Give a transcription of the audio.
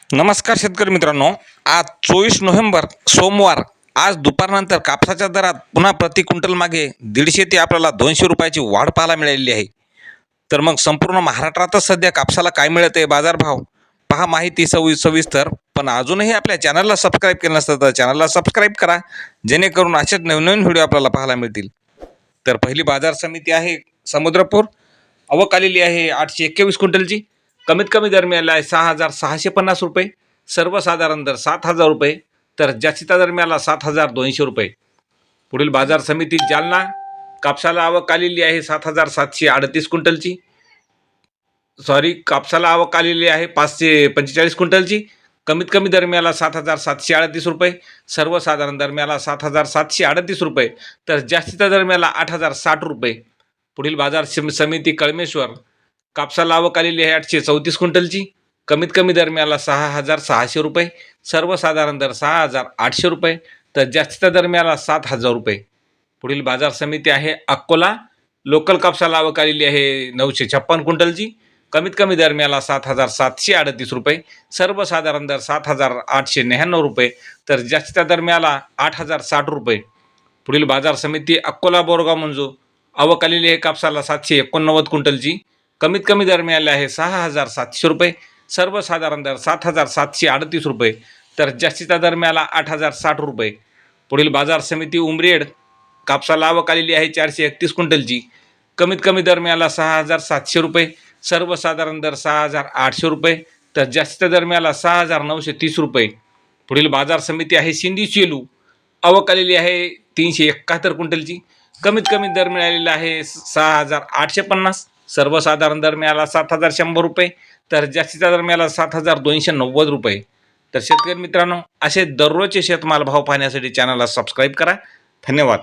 नमस्कार शेतकरी मित्रांनो, आज 24 नोव्हेंबर सोमवार. आज दुपारनंतर कापसाच्या दरात पुन्हा प्रति क्विंटल मागे 150 ते आपल्याला 200 रुपयाची वाढ पाहायला मिळालेली आहे. तर मग संपूर्ण महाराष्ट्रातच सध्या कापसाला काय मिळत आहे, बाजारभाव पहा, माहिती सविस्तर. पण अजूनही आपल्या चॅनलला सबस्क्राईब केलं नसतं तर चॅनलला सबस्क्राईब करा, जेणेकरून असेच नवनवीन व्हिडिओ आपल्याला पाहायला मिळतील. तर पहिली बाजार समिती आहे समुद्रपूर. आवक आलेली आहे 821 क्विंटलची. कमीत कमी दर मिळाला आहे 6,650 रुपये. सर्वसाधारण दर 7,000 रुपये. तर जास्तीचा दर मिळाला 7,200 रुपये. पुढील बाजार समिती जालना. कापसाला आवक आलेली आहे 7,738 क्विंटलची. कापसाला आवक आलेली आहे 545 क्विंटलची. कमीत कमी दर मिळाला 7,738 रुपये. सर्वसाधारण दर मिळाला 7,738 रुपये. तर जास्तीचा दर मिळाला 8,060 रुपये. पुढील बाजार समिती कळमेश्वर. कापसाला आवक आलेली आहे 834 क्विंटलची. कमीत कमी दर मिळाला 6,600 रुपये. सर्वसाधारण दर 6,800 रुपये. तर जास्तीचा दर मिळाला 7,000 रुपये. पुढील बाजार समिती आहे अकोला. लोकल कापसाला आवक आलेली आहे 956 क्विंटलची. कमीत कमी दर मिळाला 7,738 रुपये. सर्वसाधारण दर 7,899 रुपये. तर जास्तीचा दर मिळाला 8,060 रुपये. पुढील बाजार समिती अकोला बोरगाव मंजू. आवक आलेली आहे कापसाला 789 क्विंटलची. कमीत कमी दर मिळाले आहे 6,700 रुपये. सर्वसाधारण दर 7,738 रुपये. तर जास्तीचा दर मिळाला 8,060 रुपये. पुढील बाजार समिती उमरेड. कापसाला आवक आलेली आहे 431 क्विंटलची. कमीत कमी दर मिळाला 6,700 रुपये. सर्वसाधारण दर 6,800 रुपये. तर जास्तीचा दर मिळाला 6,930 रुपये. पुढील बाजार समिती आहे सिंधी सेलू. आवक आलेली आहे 371 क्विंटलची. कमीत कमी दर मिळालेला आहे 6,850. सर्वसाधारण दर मिळाला 7,100 रुपये. तर जास्तीचा दर मिळाला 7,290 रुपये. तर शेतकरी मित्रांनो, असे दररोजचे शेतमाल भाव पाहण्यासाठी चॅनलला सबस्क्राईब करा. धन्यवाद.